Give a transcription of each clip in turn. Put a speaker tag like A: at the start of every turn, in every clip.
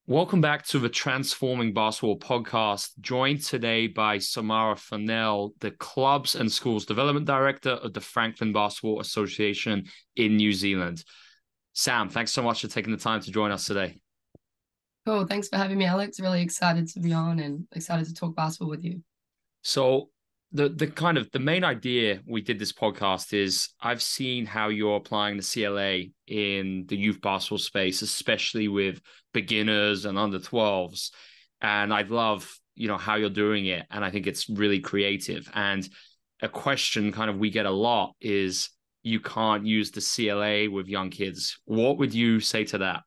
A: Welcome back to the Transforming Basketball podcast, joined today by Samara Funnell, the Clubs and Schools Development Director of the Franklin Basketball Association in New Zealand. Sam, thanks so much for taking the time to join us today.
B: Cool. Thanks for having me, Alex. Really excited to be on and excited to talk basketball with you.
A: So the main idea we did this podcast is I've seen how you're applying the CLA in the youth basketball space, especially with beginners and under 12s. And I love, how you're doing it. And I think it's really creative. And a question kind of we get a lot is you can't use the CLA with young kids. What would you say to that?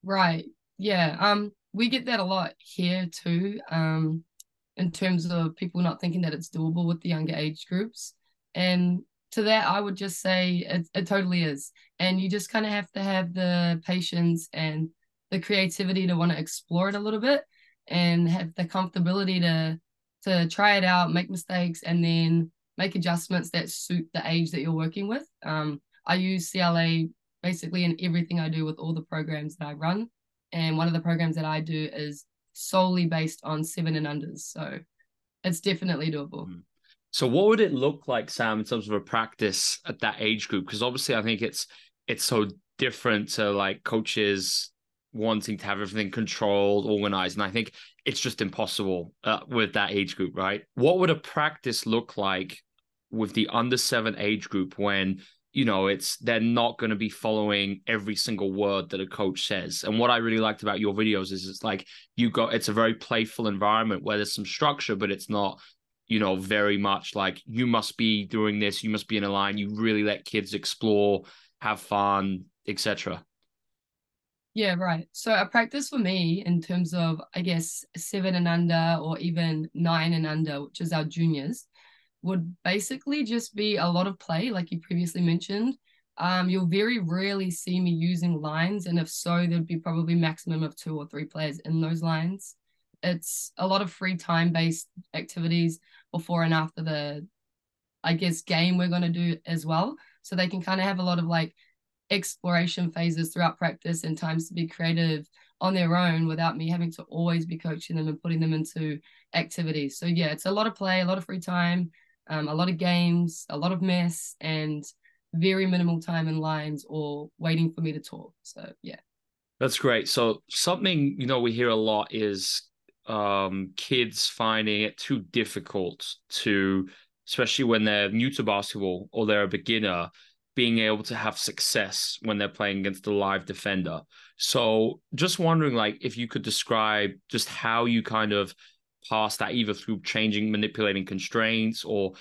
B: Right. Yeah. We get that a lot here too. In terms of people not thinking that it's doable with the younger age groups. And to that, I would just say it totally is. And you just kind of have to have the patience and the creativity to want to explore it a little bit and have the comfortability to try it out, make mistakes, and then make adjustments that suit the age that you're working with. I use CLA basically in everything I do with all the programs that I run. And one of the programs that I do is solely based on 7 and unders. So it's definitely doable.
A: So what would it look like, Sam, in terms of a practice at that age group? Because obviously I think it's so different to like coaches wanting to have everything controlled, organized. And I think it's just impossible with that age group, right? What would a practice look like with the under 7 age group when they're not going to be following every single word that a coach says? And what I really liked about your videos is it's like it's a very playful environment where there's some structure, but it's not, very much like you must be doing this, you must be in a line. You really let kids explore, have fun, etc.
B: Yeah, right. So a practice for me in terms of, I guess, 7 and under or even 9 and under, which is our juniors, would basically just be a lot of play, like you previously mentioned. You'll very rarely see me using lines, and if so, there'd be probably maximum of 2 or 3 players in those lines. It's a lot of free time based activities before and after the, I guess, game we're going to do as well. So they can kind of have a lot of like exploration phases throughout practice and times to be creative on their own without me having to always be coaching them and putting them into activities. So yeah, it's a lot of play, a lot of free time, a lot of games, a lot of mess, and very minimal time in lines or waiting for me to talk. So yeah.
A: That's great. So something, we hear a lot is kids finding it too difficult to, especially when they're new to basketball or they're a beginner, being able to have success when they're playing against a live defender. So just wondering, like, if you could describe just how you kind of pass that either through changing, manipulating constraints or,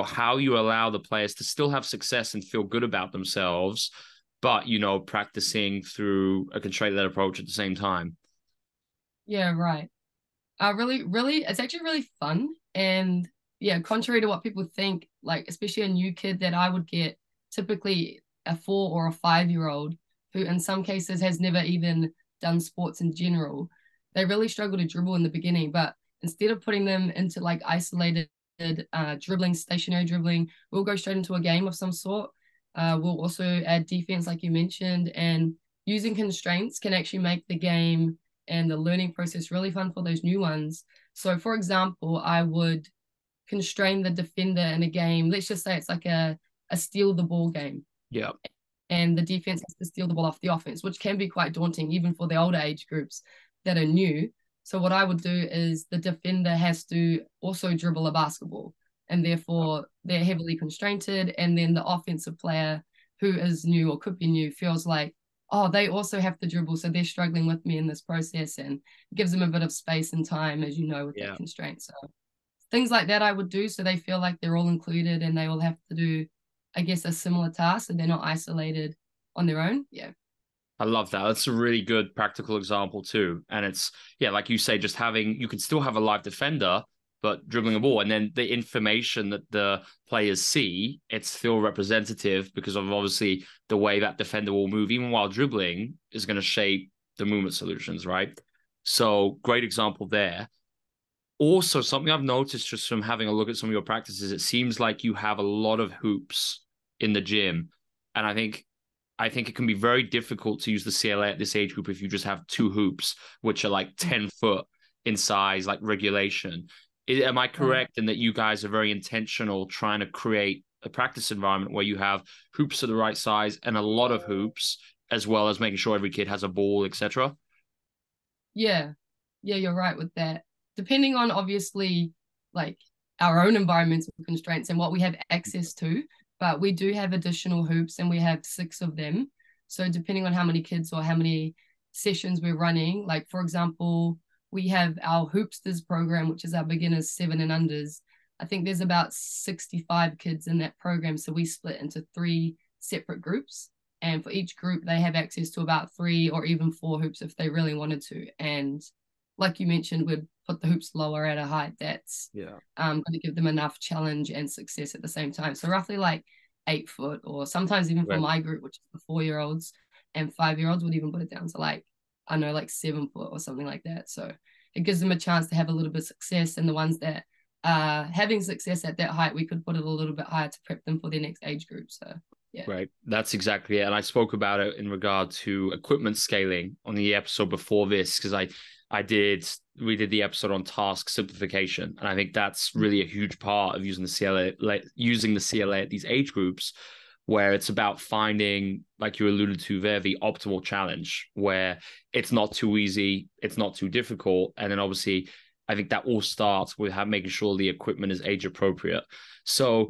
A: how you allow the players to still have success and feel good about themselves, but, practicing through a constraint-led approach at the same time.
B: Yeah, right. Really, it's actually really fun. And yeah, contrary to what people think, like especially a new kid that I would get, typically a 4 or a 5 year old who in some cases has never even done sports in general, they really struggle to dribble in the beginning. But instead of putting them into like isolated dribbling, stationary dribbling, we'll go straight into a game of some sort. We'll also add defense, like you mentioned, and using constraints can actually make the game and the learning process really fun for those new ones. So, for example, I would constrain the defender in a game. Let's just say it's like a steal the ball game.
A: Yeah.
B: And the defense has to steal the ball off the offense, which can be quite daunting, even for the older age groups that are new. So, what I would do is the defender has to also dribble a basketball, and therefore they're heavily constrained. And then the offensive player who is new or could be new feels like, oh, they also have to dribble. So they're struggling with me in this process, and it gives them a bit of space and time, as you know, with that constraint. So things like that I would do so they feel like they're all included and they all have to do, I guess, a similar task and they're not isolated on their own. Yeah.
A: I love that. That's a really good practical example too. And it's, yeah, like you say, just you can still have a live defender, but dribbling a ball. And then the information that the players see, it's still representative because of obviously the way that defender will move, even while dribbling, is going to shape the movement solutions, right? So great example there. Also, something I've noticed just from having a look at some of your practices, it seems like you have a lot of hoops in the gym. And I think I think it can be very difficult to use the CLA at this age group if you just have two hoops, which are like 10 foot in size, like regulation. Am I correct in that you guys are very intentional trying to create a practice environment where you have hoops of the right size and a lot of hoops, as well as making sure every kid has a ball, etc.?
B: Yeah. Yeah, you're right with that. Depending on obviously like our own environmental constraints and what we have access to, but we do have additional hoops and we have 6 of them. So depending on how many kids or how many sessions we're running, like for example, we have our Hoopsters program, which is our beginners 7 and unders. I think there's about 65 kids in that program. So we split into 3 separate groups. And for each group, they have access to about 3 or even 4 hoops if they really wanted to. And like you mentioned, we'd put the hoops lower at a height that's going to give them enough challenge and success at the same time. So roughly like 8 foot, or sometimes even for my group, which is the 4-year-olds and 5-year-olds, would even put it down to like, I know, like 7 foot or something like that. So it gives them a chance to have a little bit of success. And the ones that are having success at that height, we could put it a little bit higher to prep them for their next age group. So yeah.
A: Right. That's exactly it. And I spoke about it in regard to equipment scaling on the episode before this, because we did the episode on task simplification. And I think that's really a huge part of using the CLA at these age groups, where it's about finding, like you alluded to there, the optimal challenge where it's not too easy, it's not too difficult. And then obviously, I think that all starts with making sure the equipment is age appropriate. So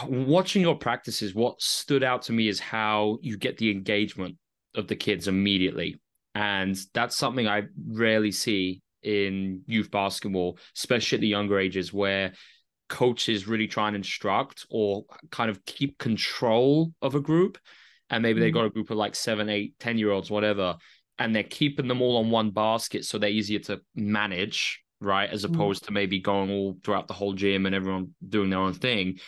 A: watching your practices, what stood out to me is how you get the engagement of the kids immediately. And that's something I rarely see in youth basketball, especially at the younger ages, where coaches really try and instruct or kind of keep control of a group. And maybe they got a group of like 7, 8, 10-year-olds, whatever, and they're keeping them all on one basket so they're easier to manage, right? As opposed to maybe going all throughout the whole gym and everyone doing their own thing.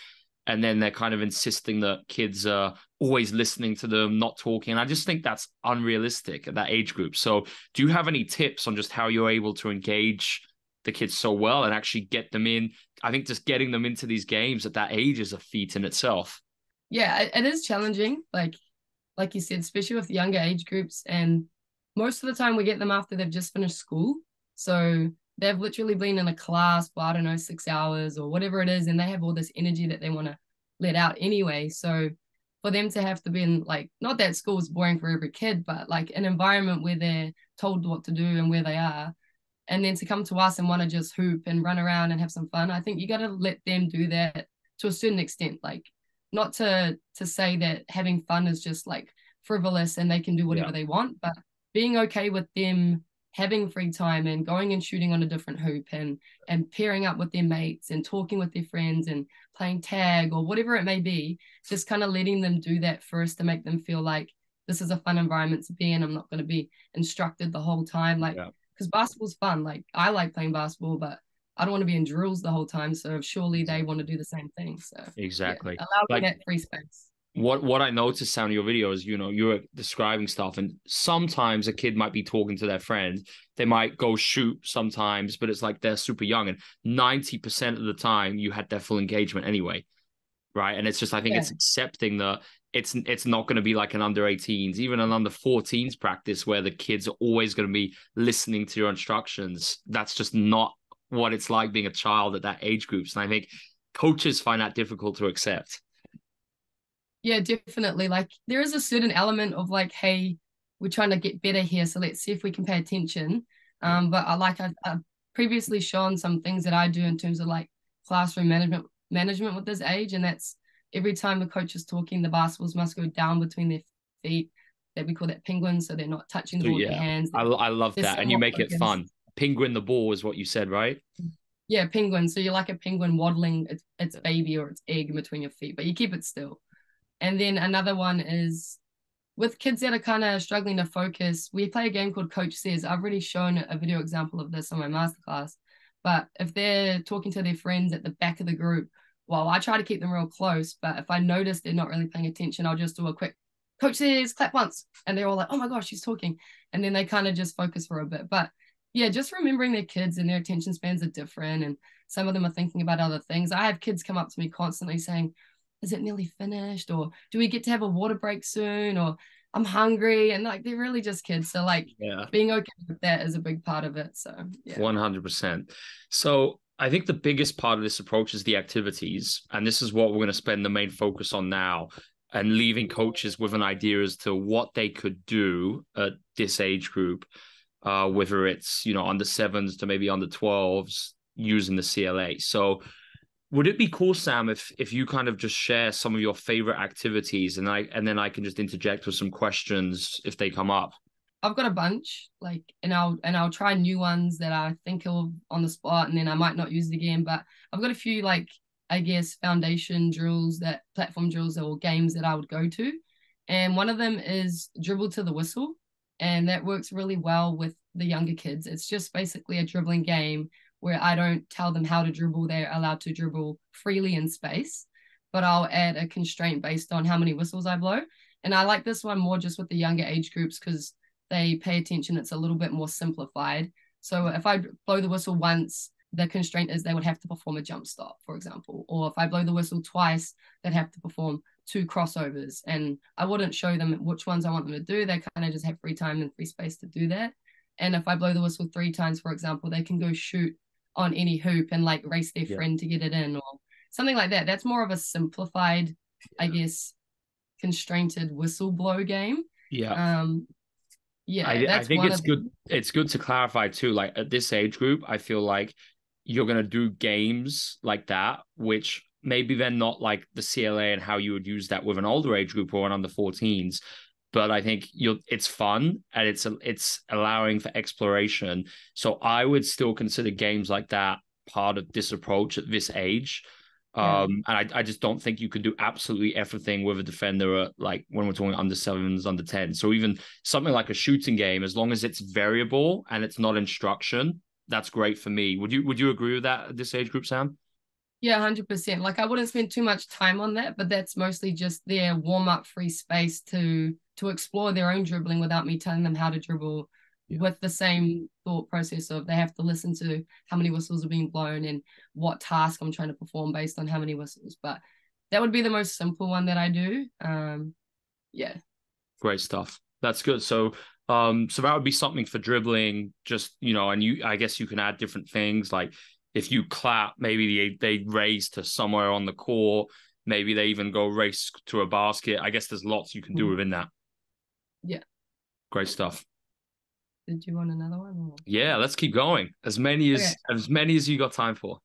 A: And then they're kind of insisting that kids are always listening to them, not talking. And I just think that's unrealistic at that age group. So do you have any tips on just how you're able to engage the kids so well and actually get them in? I think just getting them into these games at that age is a feat in itself.
B: Yeah, it is challenging. Like you said, especially with younger age groups. And most of the time we get them after they've just finished school. So they've literally been in a class for, I don't know, 6 hours or whatever it is, and they have all this energy that they want to let out anyway. So for them to have to be in, like, not that school is boring for every kid, but like an environment where they're told what to do and where they are, and then to come to us and want to just hoop and run around and have some fun, I think you got to let them do that to a certain extent. Like, not to say that having fun is just like frivolous and they can do whatever they want, but being okay with them having free time and going and shooting on a different hoop and pairing up with their mates and talking with their friends and playing tag or whatever it may be, just kind of letting them do that first to make them feel like this is a fun environment to be in. I'm not going to be instructed the whole time. Like, because basketball's fun. Like, I like playing basketball, but I don't want to be in drills the whole time. So surely they want to do the same thing. So
A: exactly,
B: allow them that free space.
A: What I noticed sound of your videos, you're describing stuff, and sometimes a kid might be talking to their friend. They might go shoot sometimes, but it's like they're super young, and 90% of the time you had their full engagement anyway, right? And it's just, I think it's accepting that it's not going to be like an under 18s, even an under 14s practice where the kids are always going to be listening to your instructions. That's just not what it's like being a child at that age groups. And I think coaches find that difficult to accept.
B: Yeah, definitely. Like, there is a certain element of like, hey, we're trying to get better here, so let's see if we can pay attention. But I've previously shown some things that I do in terms of like classroom management with this age, and that's every time the coach is talking, the basketballs must go down between their feet. That we call that penguin, so they're not touching the ball with their hands.
A: I love that, and you make it fun. Penguin the ball is what you said, right?
B: Yeah, penguin. So you're like a penguin waddling its baby or its egg in between your feet, but you keep it still. And then another one is with kids that are kind of struggling to focus, we play a game called Coach Says. I've already shown a video example of this on my masterclass. But if they're talking to their friends at the back of the group, well, I try to keep them real close. But if I notice they're not really paying attention, I'll just do a quick Coach Says, clap once. And they're all like, oh my gosh, she's talking. And then they kind of just focus for a bit. But yeah, just remembering their kids and their attention spans are different. And some of them are thinking about other things. I have kids come up to me constantly saying, is it nearly finished? Or do we get to have a water break soon? Or I'm hungry. And like, they're really just kids. So like
A: Yeah.
B: being okay with that is a big part of it. So yeah.
A: 100%. So I think the biggest part of this approach is the activities. And this is what we're going to spend the main focus on now, and leaving coaches with an idea as to what they could do at this age group, whether it's, under sevens to maybe under 12s using the CLA. So would it be cool, Sam, if you kind of just share some of your favorite activities, and then I can just interject with some questions if they come up?
B: I've got a bunch, like, and I'll try new ones that I think of on the spot, and then I might not use it again. But I've got a few, like, I guess, foundation drills, that platform drills or games that I would go to. And one of them is dribble to the whistle. And that works really well with the younger kids. It's just basically a dribbling game where I don't tell them how to dribble. They're allowed to dribble freely in space, but I'll add a constraint based on how many whistles I blow. And I like this one more just with the younger age groups because they pay attention. It's a little bit more simplified. So if I blow the whistle once, the constraint is they would have to perform a jump stop, for example. Or if I blow the whistle twice, they'd have to perform 2 crossovers. And I wouldn't show them which ones I want them to do. They kind of just have free time and free space to do that. And if I blow the whistle 3 times, for example, they can go shoot on any hoop and like race their friend to get it in or something like that. That's more of a simplified, I guess, constrained whistle blow game.
A: Yeah.
B: Yeah,
A: I think it's good. It's good to clarify too. Like at this age group, I feel like you're gonna do games like that, which maybe they're not like the CLA and how you would use that with an older age group or an under 14s. But I think it's fun and it's allowing for exploration. So I would still consider games like that part of this approach at this age. And I just don't think you could do absolutely everything with a defender at, like, when we're talking under 7s, under 10. So even something like a shooting game, as long as it's variable and it's not instruction, that's great for me. Would you agree with that at this age group, Sam?
B: Yeah, 100%. Like I wouldn't spend too much time on that, but that's mostly just their warm-up free space to explore their own dribbling without me telling them how to dribble, with the same thought process of they have to listen to how many whistles are being blown and what task I'm trying to perform based on how many whistles. But that would be the most simple one that I do. Yeah.
A: Great stuff. That's good. So that would be something for dribbling, just, and I guess you can add different things. Like if you clap, maybe they race to somewhere on the court. Maybe they even go race to a basket. I guess there's lots you can do within that.
B: Yeah.
A: Great stuff.
B: Did you want another one? Or?
A: Yeah, let's keep going. As many as you got time for.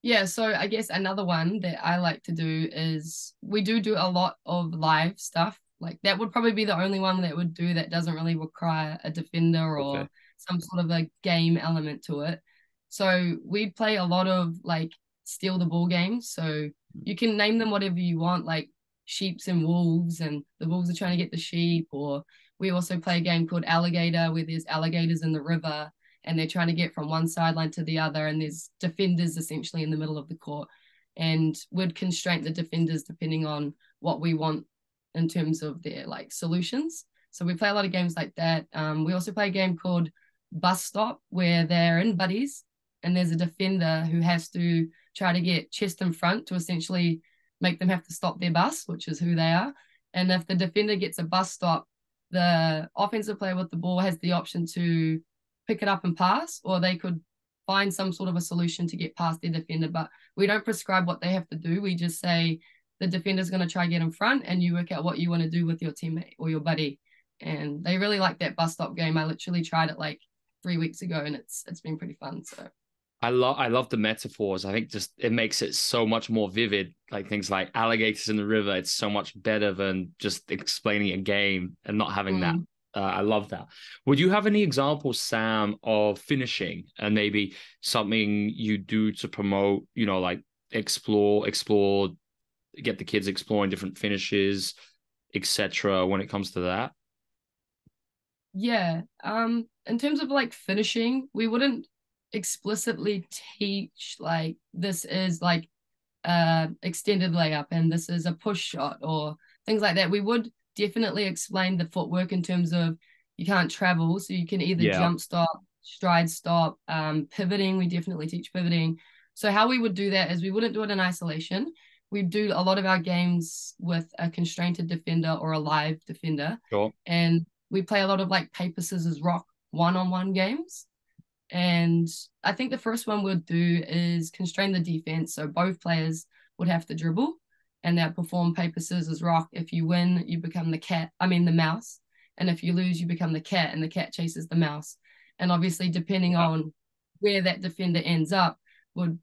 B: Yeah, so I guess another one that I like to do is we do a lot of live stuff. Like that would probably be the only one that would do that doesn't really require a defender or some sort of a game element to it. So we play a lot of like steal the ball games. So you can name them whatever you want, like sheeps and wolves, and the wolves are trying to get the sheep. Or we also play a game called Alligator, where there's alligators in the river and they're trying to get from one sideline to the other, and there's defenders essentially in the middle of the court, and we'd constrain the defenders depending on what we want in terms of their like solutions. So we play a lot of games like that. We also play a game called Bus Stop, where they're in buddies and there's a defender who has to try to get chest in front to essentially make them have to stop their bus, which is who they are. And if the defender gets a bus stop, the offensive player with the ball has the option to pick it up and pass, or they could find some sort of a solution to get past their defender. But we don't prescribe what they have to do. We just say the defender's going to try to get in front and you work out what you want to do with your teammate or your buddy. And they really like that bus stop game. I literally tried it like 3 weeks ago and it's been pretty fun. So
A: I love the metaphors. I think just it makes it so much more vivid. Like things like alligators in the river. It's so much better than just explaining a game and not having that. I love that. Would you have any examples, Sam, of finishing and maybe something you do to promote, like explore, get the kids exploring different finishes, etc. when it comes to that?
B: Yeah. In terms of like finishing, we wouldn't explicitly teach like this is like extended layup and this is a push shot or things like that. We would definitely explain the footwork in terms of you can't travel, so you can either jump stop, stride stop, pivoting. We definitely teach pivoting. So how we would do that is we wouldn't do it in isolation. we do a lot of our games with a constrained defender or a live defender.
A: Sure.
B: And we play a lot of like paper, scissors, rock one-on-one games. And I think the first one we'll do is constrain the defense. So both players would have to dribble and they'll perform paper, scissors, rock. If you win, you become the mouse. And if you lose, you become the cat and the cat chases the mouse. And obviously, depending on where that defender ends up, would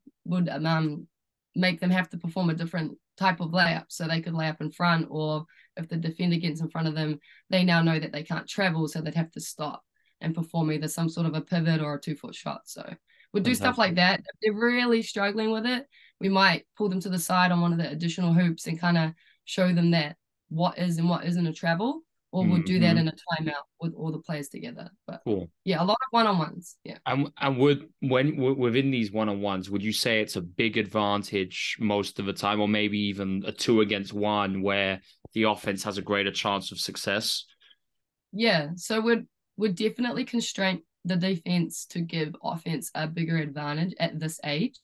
B: make them have to perform a different type of layup. So they could lay up in front, or if the defender gets in front of them, they now know that they can't travel, so they'd have to stop and perform either some sort of a pivot or a 2-foot shot. So we'll do stuff like that. If they're really struggling with it, we might pull them to the side on one of the additional hoops and kind of show them that what is and what isn't a travel, or we'll do that in a timeout with all the players together. But
A: cool.
B: Yeah, a lot of one-on-ones. Yeah.
A: And within these one-on-ones, would you say it's a big advantage most of the time, or maybe even a 2 against 1 where the offense has a greater chance of success?
B: Yeah, so we'd definitely constrain the defense to give offense a bigger advantage at this age.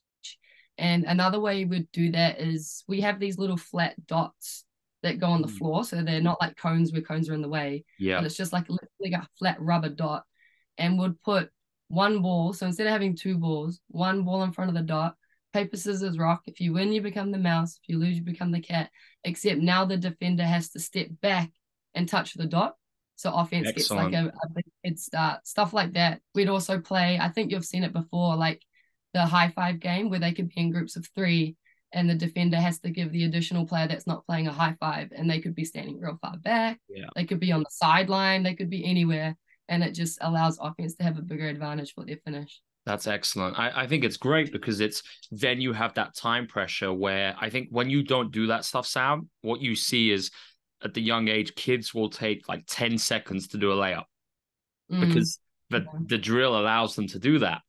B: And another way we'd do that is we have these little flat dots that go on the floor. So they're not like cones where cones are in the way.
A: Yeah.
B: But it's just like a flat rubber dot. And would put one ball. So instead of having 2 balls, one ball in front of the dot, paper, scissors, rock. If you win, you become the mouse. If you lose, you become the cat. Except now the defender has to step back and touch the dot. So offense gets like a big head start. Stuff like that. We'd also play, I think you've seen it before, like the high five game where they could be in groups of 3 and the defender has to give the additional player that's not playing a high five, and they could be standing real far back.
A: Yeah.
B: They could be on the sideline. They could be anywhere. And it just allows offense to have a bigger advantage for their finish.
A: That's excellent. I think it's great because then you have that time pressure where I think when you don't do that stuff, Sam, what you see is at the young age, kids will take like 10 seconds to do a layup because the drill allows them to do that.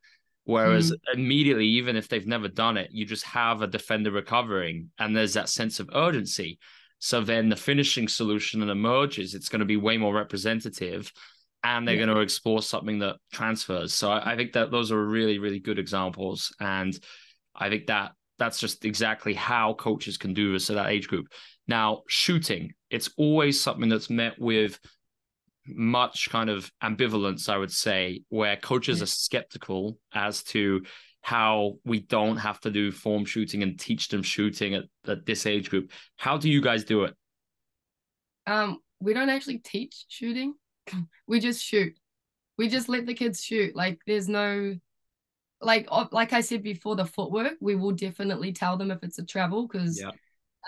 A: Whereas immediately, even if they've never done it, you just have a defender recovering and there's that sense of urgency. So then the finishing solution that emerges, it's going to be way more representative and they're going to explore something that transfers. So I think that those are really, really good examples. And I think that's just exactly how coaches can do this at that age group. Now, shooting, it's always something that's met with much kind of ambivalence, I would say, where coaches are skeptical as to how we don't have to do form shooting and teach them shooting at this age group. How do you guys do it?
B: We don't actually teach shooting. We just shoot. We just let the kids shoot. Like there's no, like I said before, the footwork, we will definitely tell them if it's a travel because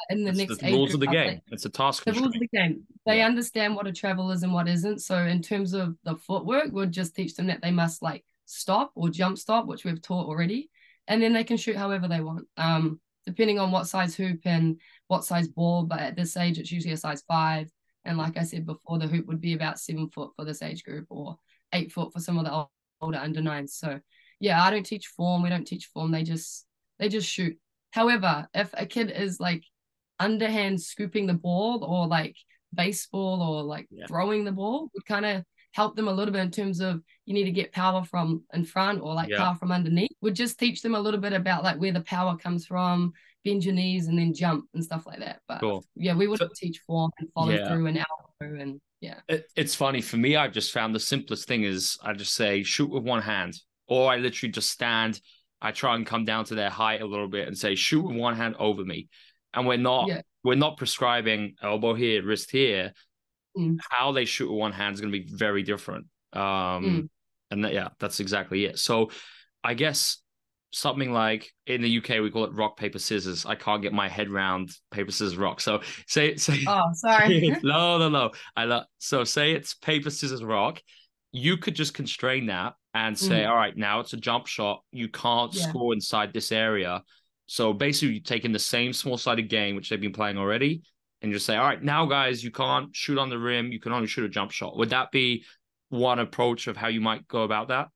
B: in the next age
A: rules of the
B: group,
A: game. It's a task.
B: The rules of the game. They understand what a travel is and what isn't. So in terms of the footwork, we'll just teach them that they must like stop or jump stop, which we've taught already, and then they can shoot however they want. Depending on what size hoop and what size ball. But at this age, it's usually a size 5. And like I said before, the hoop would be about 7 foot for this age group or 8 foot for some of the older under 9s. So yeah, I don't teach form. We don't teach form. They just shoot. However, if a kid is like underhand scooping the ball or like baseball or like throwing the ball, would kind of help them a little bit in terms of you need to get power from in front or like power from underneath. Would just teach them a little bit about like where the power comes from, bend your knees and then jump and stuff like that. But we wouldn't teach form and follow through and elbow and
A: It's funny for me. I've just found the simplest thing is I just say shoot with one hand, or I literally just stand. I try and come down to their height a little bit and say shoot with one hand over me, and we're not prescribing elbow here, wrist here. How they shoot with one hand is going to be very different. And that's exactly it. So I guess something like in the UK, we call it rock, paper, scissors. I can't get my head around paper, scissors, rock. So say
B: oh, sorry.
A: No. So say it's paper, scissors, rock. You could just constrain that and say, all right, now it's a jump shot. You can't score inside this area. So basically you're taking the same small-sided game, which they've been playing already, and just say, all right, now guys, you can't shoot on the rim. You can only shoot a jump shot. Would that be one approach of how you might go about that?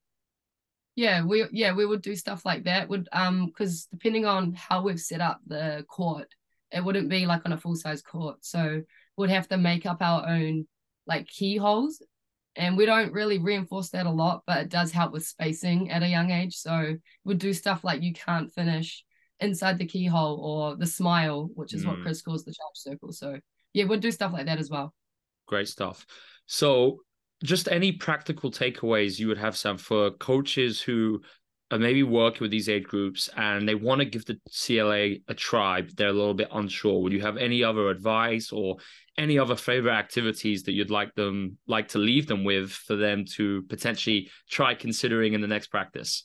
B: Yeah, we would do stuff like that. Because depending on how we've set up the court, it wouldn't be like on a full-size court. So we'd have to make up our own like keyholes. And we don't really reinforce that a lot, but it does help with spacing at a young age. So we'd do stuff like you can't finish inside the keyhole or the smile, which is what
A: Mm,
B: Chris calls the charge circle. So yeah, we'll do stuff like that as well.
A: great stuff. So, just any practical takeaways you would have, Sam, for coaches who are maybe working with these age groups and they want to give the CLA a try, but they're a little bit unsure. Would you have any other advice or any other favorite activities that you'd like to leave them with for them to potentially try considering in the next practice?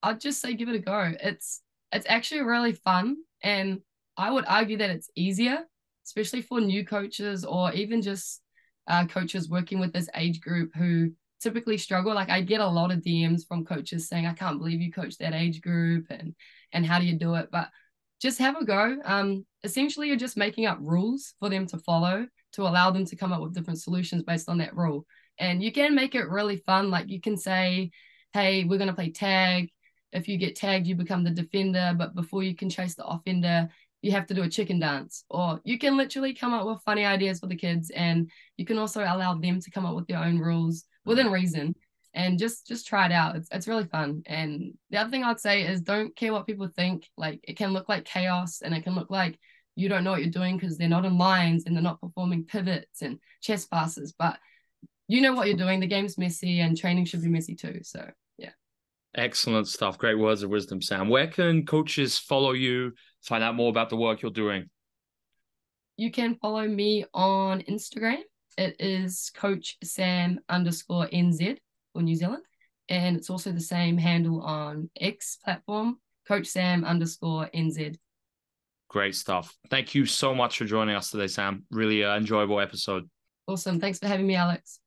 B: I'd just say give it a go. It's actually really fun, and I would argue that it's easier, especially for new coaches or even just coaches working with this age group who typically struggle. Like I get a lot of DMs from coaches saying, "I can't believe you coach that age group," and how do you do it? But just have a go. Essentially, you're just making up rules for them to follow to allow them to come up with different solutions based on that rule. And you can make it really fun. Like you can say, "Hey, we're gonna play tag. If you get tagged, you become the defender, but before you can chase the offender, you have to do a chicken dance." Or you can literally come up with funny ideas for the kids, and you can also allow them to come up with their own rules within reason, and just try it out. It's really fun. And the other thing I'd say is don't care what people think. Like it can look like chaos, and it can look like you don't know what you're doing because they're not in lines and they're not performing pivots and chest passes, but you know what you're doing. The game's messy, and training should be messy too. So yeah.
A: Excellent stuff. Great words of wisdom, Sam. Where can coaches follow you, find out more about the work you're doing?
B: You can follow me on Instagram. It is Coach Sam _NZ for New Zealand. And it's also the same handle on X platform, Coach Sam _NZ.
A: Great stuff. Thank you so much for joining us today, Sam. Really enjoyable episode.
B: Awesome. Thanks for having me, Alex.